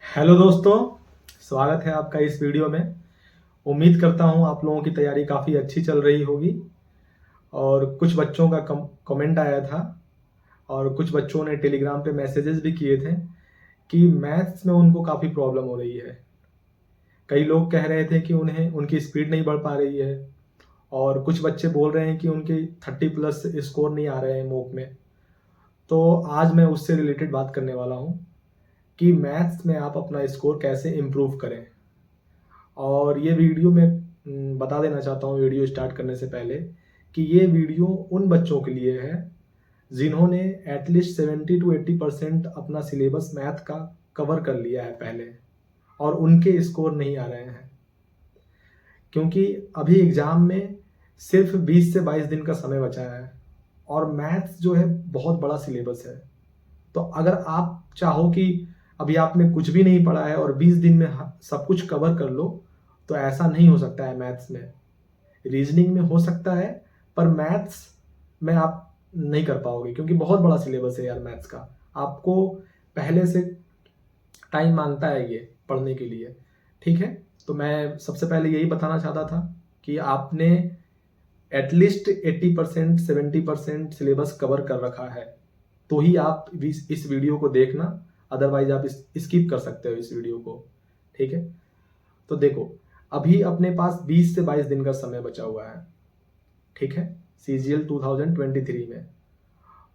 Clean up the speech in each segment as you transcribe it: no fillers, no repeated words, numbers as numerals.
Hello दोस्तों, स्वागत है आपका इस वीडियो में। उम्मीद करता हूँ आप लोगों की तैयारी काफ़ी अच्छी चल रही होगी। और कुछ बच्चों का कमेंट आया था और कुछ बच्चों ने टेलीग्राम पे मैसेजेस भी किए थे कि मैथ्स में उनको काफ़ी प्रॉब्लम हो रही है। कई लोग कह रहे थे कि उन्हें उनकी स्पीड नहीं बढ़ पा रही है और कुछ बच्चे बोल रहे हैं कि उनके 30+ स्कोर नहीं आ रहे हैं मॉक में। तो आज मैं उससे रिलेटेड बात करने वाला हूँ कि मैथ्स में आप अपना स्कोर कैसे इम्प्रूव करें। और ये वीडियो मैं बता देना चाहता हूँ वीडियो स्टार्ट करने से पहले कि ये वीडियो उन बच्चों के लिए है जिन्होंने एटलीस्ट 70 to 80% अपना सिलेबस मैथ का कवर कर लिया है पहले और उनके स्कोर नहीं आ रहे हैं, क्योंकि अभी एग्ज़ाम में सिर्फ 20 से 22 दिन का समय बचा है और मैथ्स जो है बहुत बड़ा सिलेबस है। तो अगर आप चाहो कि अभी आपने कुछ भी नहीं पढ़ा है और 20 दिन में सब कुछ कवर कर लो, तो ऐसा नहीं हो सकता है। मैथ्स में, रीजनिंग में हो सकता है, पर मैथ्स में आप नहीं कर पाओगे क्योंकि बहुत बड़ा सिलेबस है यार मैथ्स का। आपको पहले से टाइम मांगता है ये पढ़ने के लिए, ठीक है। तो मैं सबसे पहले यही बताना चाहता था कि आपने एटलीस्ट 80% 70% सिलेबस कवर कर रखा है तो ही आप इस वीडियो को देखना, अदरवाइज आप स्किप कर सकते हो इस वीडियो को, ठीक है। तो देखो, अभी अपने पास 20 से 22 दिन का समय बचा हुआ है, ठीक है, CGL 2023 में।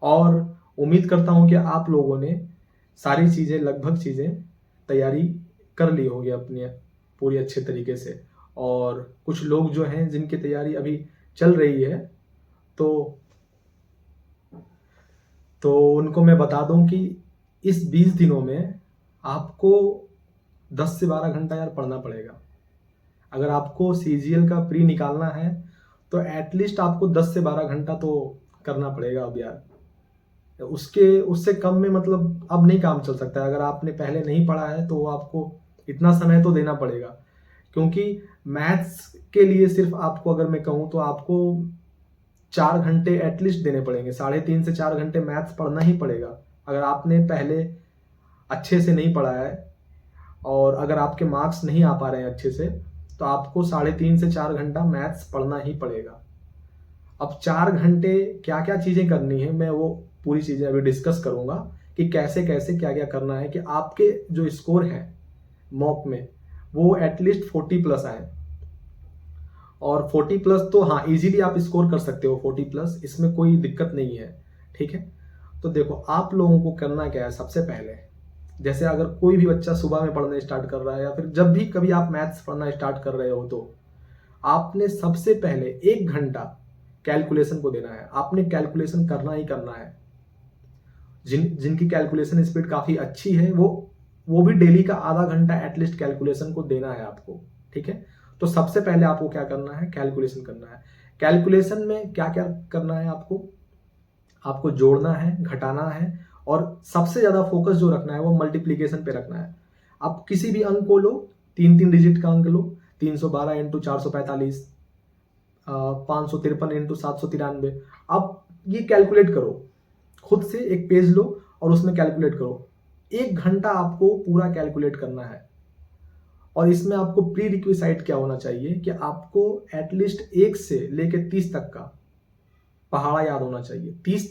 और उम्मीद करता हूँ कि आप लोगों ने सारी चीज़ें, लगभग चीज़ें तैयारी कर ली होगी अपनी पूरी अच्छे तरीके से। और कुछ लोग जो हैं जिनकी तैयारी अभी चल रही है, तो उनको मैं बता दूं कि इस 20 दिनों में आपको 10 से 12 घंटा यार पढ़ना पड़ेगा। अगर आपको CGL का प्री निकालना है तो एटलीस्ट आपको 10 से 12 घंटा तो करना पड़ेगा अब यार। उससे कम में मतलब अब नहीं काम चल सकता है। अगर आपने पहले नहीं पढ़ा है तो आपको इतना समय तो देना पड़ेगा, क्योंकि मैथ्स के लिए सिर्फ आपको, अगर मैं कहूँ तो आपको 4 घंटे एटलीस्ट देने पड़ेंगे। 3.5 से 4 घंटे मैथ्स पढ़ना ही पड़ेगा अगर आपने पहले अच्छे से नहीं पढ़ा है। और अगर आपके मार्क्स नहीं आ पा रहे हैं अच्छे से, तो आपको 3.5 से 4 घंटा मैथ्स पढ़ना ही पड़ेगा। अब 4 घंटे क्या क्या चीज़ें करनी है, मैं वो पूरी चीज़ें अभी डिस्कस करूँगा कि कैसे कैसे क्या क्या करना है कि आपके जो स्कोर है मॉक में वो एटलीस्ट 40+ आए। और 40+ तो हाँ, इजीली आप स्कोर कर सकते हो 40+, इसमें कोई दिक्कत नहीं है, ठीक है। तो देखो, आप लोगों को करना क्या है। सबसे पहले, जैसे अगर कोई भी बच्चा सुबह में पढ़ना स्टार्ट कर रहा है या फिर जब भी कभी आप मैथ्स पढ़ना स्टार्ट कर रहे हो, तो आपने सबसे पहले 1 घंटा कैलकुलेशन को देना है। आपने कैलकुलेशन करना ही करना है। जिनकी कैलकुलेशन स्पीड काफ़ी अच्छी है वो भी डेली का आधा घंटा एटलीस्ट कैलकुलेशन को देना है आपको, ठीक है। तो सबसे पहले आपको क्या करना है, कैलकुलेशन करना है। कैलकुलेशन में क्या क्या करना है आपको जोड़ना है, घटाना है, और सबसे ज़्यादा फोकस जो रखना है वो मल्टीप्लीकेशन पे रखना है। आप किसी भी अंक को लो, 3 डिजिट का अंक लो, 312 इंटू 445, 553 इंटू 793। अब ये कैलकुलेट करो, खुद से एक पेज लो और उसमें कैलकुलेट करो। 1 घंटा आपको पूरा कैलकुलेट करना है। और इसमें आपको प्री रिक्विसाइट क्या होना चाहिए कि आपको एटलीस्ट 1 से लेके 30 तक का पहाड़ा याद होना चाहिए। 30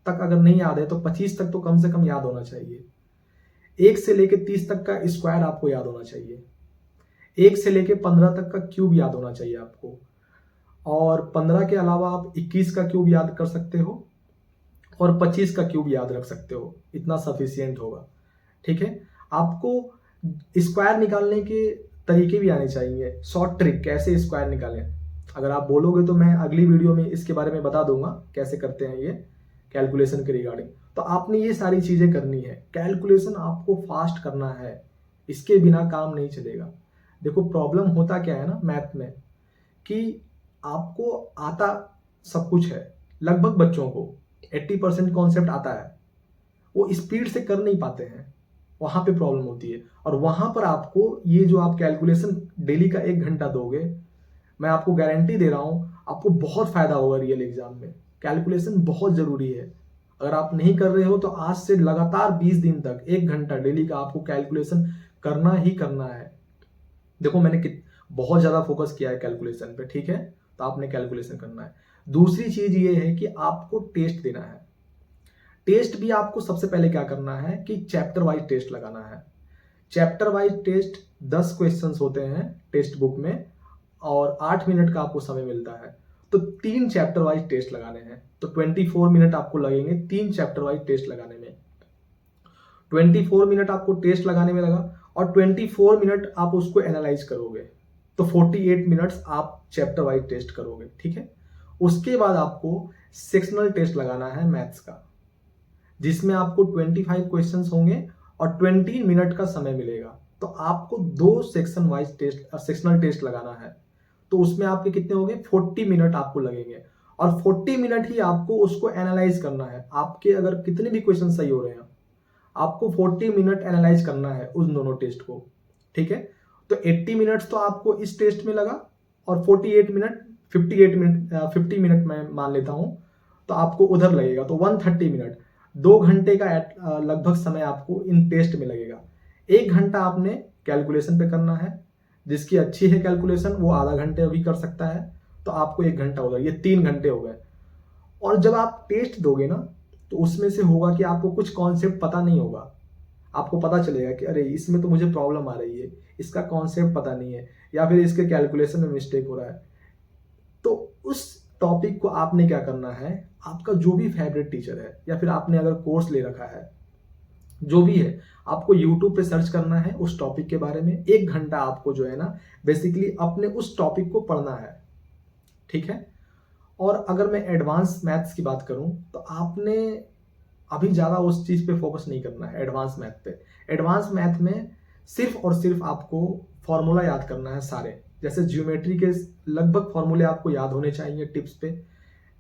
तक अगर नहीं याद है तो 25 तक तो कम से कम याद होना चाहिए। 1 से लेके 30 तक का स्क्वायर आपको याद होना चाहिए। 1 से लेके 15 तक का क्यूब याद होना चाहिए आपको। और 15 के अलावा आप 21 का क्यूब याद कर सकते हो और 25 का क्यूब याद रख सकते हो, इतना सफिशियंट होगा, ठीक है। आपको स्क्वायर निकालने के तरीके भी आने चाहिए, शॉर्ट ट्रिक कैसे स्क्वायर निकालें। अगर आप बोलोगे तो मैं अगली वीडियो में इसके बारे में बता दूंगा कैसे करते हैं ये कैलकुलेशन के रिगार्डिंग। तो आपने ये सारी चीज़ें करनी है। कैलकुलेशन आपको फास्ट करना है, इसके बिना काम नहीं चलेगा। देखो, प्रॉब्लम होता क्या है ना मैथ में कि आपको आता सब कुछ है, लगभग बच्चों को 80% कॉन्सेप्ट आता है, वो स्पीड से कर नहीं पाते हैं, वहाँ पे प्रॉब्लम होती है। और वहाँ पर आपको ये जो आप कैलकुलेशन डेली का 1 घंटा दोगे, मैं आपको गारंटी दे रहा हूँ आपको बहुत फायदा होगा रियल एग्जाम में। कैलकुलेशन बहुत ज़रूरी है। अगर आप नहीं कर रहे हो तो आज से लगातार 20 दिन तक 1 घंटा डेली का आपको कैलकुलेशन करना ही करना है। देखो मैंने बहुत ज़्यादा फोकस किया है कैलकुलेशन पे, ठीक है, तो आपने कैलकुलेशन करना है। दूसरी चीज़ ये है कि आपको टेस्ट देना है। टेस्ट भी आपको सबसे पहले क्या करना है कि चैप्टर वाइज टेस्ट लगाना है। चैप्टर वाइज टेस्ट 10 क्वेश्चंस होते हैं टेक्स्ट बुक में और 8 मिनट का आपको समय मिलता है, तो 3 चैप्टर वाइज टेस्ट लगाने हैं, तो 24 मिनट आपको लगेंगे 3 चैप्टर वाइज टेस्ट लगाने में। 24 मिनट आपको टेस्ट लगाने में लगा और 24 मिनट आप उसको एनालाइज करोगे, तो 48 मिनट्स आप चैप्टर वाइज टेस्ट करोगे, ठीक है। उसके बाद आपको सेक्शनल टेस्ट लगाना है मैथ्स का, जिसमें आपको 25 क्वेश्चंस होंगे और 20 मिनट का समय मिलेगा। तो आपको 2 section wise test, sectional test लगाना है, तो उसमें आपके कितने हो गए, 40 मिनट आपको लगेंगे और 40 मिनट ही आपको उसको एनालाइज करना है। आपके अगर कितने भी क्वेश्चन सही हो रहे हैं, आपको 40 मिनट एनालाइज करना है उन दोनों टेस्ट को, ठीक है। तो 80 मिनट्स तो आपको इस टेस्ट में लगा और 48 मिनट 58 मिनट 50 मिनट मैं मान लेता हूं, तो आपको उधर लगेगा, तो 130 मिनट, 2 घंटे का लगभग समय आपको इन टेस्ट में लगेगा। 1 घंटा आपने कैलकुलेशन पे करना है, जिसकी अच्छी है कैलकुलेशन वो आधा घंटे अभी कर सकता है, तो आपको 1 घंटा होगा, ये 3 घंटे हो गए। और जब आप टेस्ट दोगे ना, तो उसमें से होगा कि आपको कुछ कॉन्सेप्ट पता नहीं होगा, आपको पता चलेगा कि अरे इसमें तो मुझे प्रॉब्लम आ रही है, इसका कॉन्सेप्ट पता नहीं है, या फिर इसके कैलकुलेशन में मिस्टेक हो रहा है। तो उस टॉपिक को आपने क्या करना है, आपका जो भी फेवरेट टीचर है या फिर आपने अगर कोर्स ले रखा है, जो भी है, आपको यूट्यूब पे सर्च करना है उस टॉपिक के बारे में। 1 घंटा आपको जो है ना बेसिकली अपने उस टॉपिक को पढ़ना है, ठीक है। और अगर मैं एडवांस मैथ्स की बात करूं, तो आपने अभी ज़्यादा उस चीज़ पे फोकस नहीं करना है एडवांस मैथ पे। एडवांस मैथ में सिर्फ और सिर्फ आपको फॉर्मूला याद करना है सारे, जैसे ज्योमेट्री के लगभग फॉर्मूले आपको याद होने चाहिए टिप्स पे,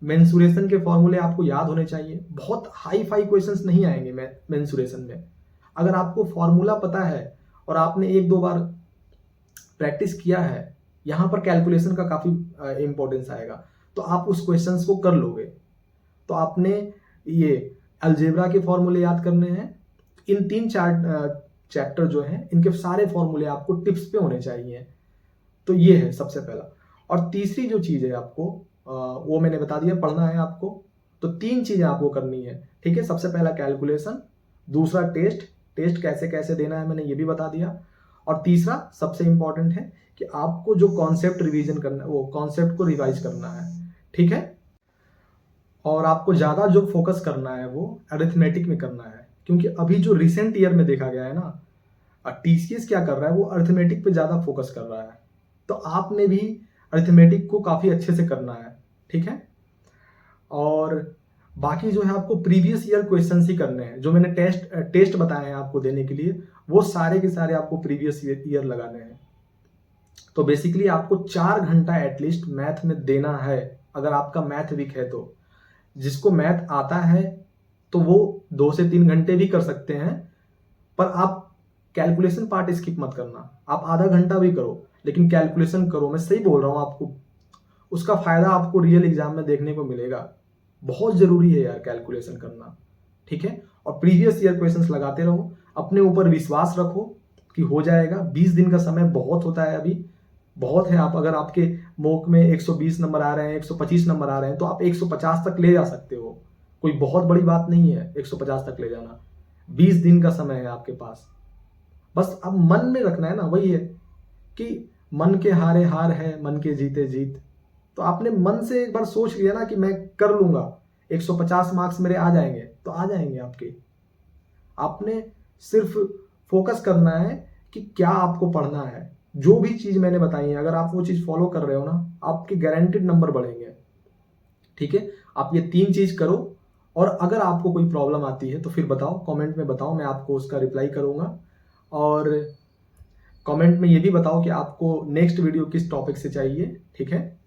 मेंसुरेशन के फॉर्मूले आपको याद होने चाहिए। बहुत हाई फाई क्वेश्चंस नहीं आएंगे मेंसुरेशन में। अगर आपको फॉर्मूला पता है और आपने 1-2 बार प्रैक्टिस किया है, यहाँ पर कैलकुलेशन का काफ़ी इंपॉर्टेंस आएगा, तो आप उस क्वेश्चंस को कर लोगे। तो आपने ये अलजेब्रा के फॉर्मूले याद करने हैं। इन 3 चैप्टर जो हैं इनके सारे फॉर्मूले आपको टिप्स पे होने चाहिए। तो ये है सबसे पहला। और तीसरी जो चीज़ है आपको वो मैंने बता दिया, पढ़ना है आपको। तो 3 चीज़ें आपको करनी है, ठीक है। सबसे पहला कैलकुलेशन, दूसरा टेस्ट कैसे कैसे देना है मैंने ये भी बता दिया, और तीसरा सबसे इंपॉर्टेंट है कि आपको जो कॉन्सेप्ट रिवीजन करना है वो कॉन्सेप्ट को रिवाइज करना है, ठीक है। और आपको ज़्यादा जो फोकस करना है वो अरिथमेटिक में करना है, क्योंकि अभी जो रिसेंट ईयर में देखा गया है ना, टीसीएस क्या कर रहा है, वो अरिथमेटिक पे ज़्यादा फोकस कर रहा है। तो आपने भी अरिथमेटिक को काफ़ी अच्छे से करना है, ठीक है। और बाकी जो है आपको प्रीवियस ईयर क्वेश्चंस ही करने हैं। जो मैंने टेस्ट बताए हैं आपको देने के लिए, वो सारे के सारे आपको प्रीवियस ईयर लगाने हैं। तो बेसिकली आपको 4 घंटा एटलीस्ट मैथ में देना है, अगर आपका मैथ वीक है तो। जिसको मैथ आता है तो वो 2 से 3 घंटे भी कर सकते हैं, पर आप कैलकुलेशन पार्ट स्किप मत करना। आप आधा घंटा भी करो, लेकिन कैलकुलेशन करो। मैं सही बोल रहा हूँ आपको, उसका फायदा आपको रियल एग्जाम में देखने को मिलेगा। बहुत जरूरी है यार कैलकुलेशन करना, ठीक है। और प्रीवियस ईयर क्वेश्चंस लगाते रहो, अपने ऊपर विश्वास रखो कि हो जाएगा। 20 दिन का समय बहुत होता है, अभी बहुत है। आप अगर आपके मॉक में 120 नंबर आ रहे हैं, 125 नंबर आ रहे हैं, तो आप 150 तक ले जा सकते हो। कोई बहुत बड़ी बात नहीं है 150 तक ले जाना। 20 दिन का समय है आपके पास। बस अब मन में रखना है ना, वही है कि मन के हारे हार है, मन के जीते जीत। तो आपने मन से एक बार सोच लिया ना कि मैं कर लूंगा, 150 मार्क्स मेरे आ जाएंगे, तो आ जाएंगे आपके। आपने सिर्फ फोकस करना है कि क्या आपको पढ़ना है। जो भी चीज मैंने बताई है, अगर आप वो चीज फॉलो कर रहे हो ना, आपके गारंटेड नंबर बढ़ेंगे, ठीक है। आप ये 3 चीज करो, और अगर आपको कोई प्रॉब्लम आती है तो फिर बताओ, कमेंट में बताओ, मैं आपको उसका रिप्लाई करूंगा। और कमेंट में ये भी बताओ कि आपको नेक्स्ट वीडियो किस टॉपिक से चाहिए, ठीक है।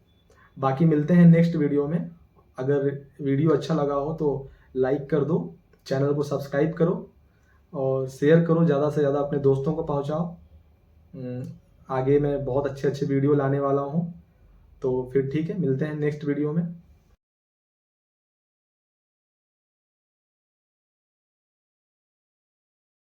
बाकी मिलते हैं नेक्स्ट वीडियो में। अगर वीडियो अच्छा लगा हो तो लाइक कर दो, चैनल को सब्सक्राइब करो और शेयर करो, ज़्यादा से ज़्यादा अपने दोस्तों को पहुंचाओ। आगे मैं बहुत अच्छे अच्छे वीडियो लाने वाला हूं। तो फिर ठीक है, मिलते हैं नेक्स्ट वीडियो में।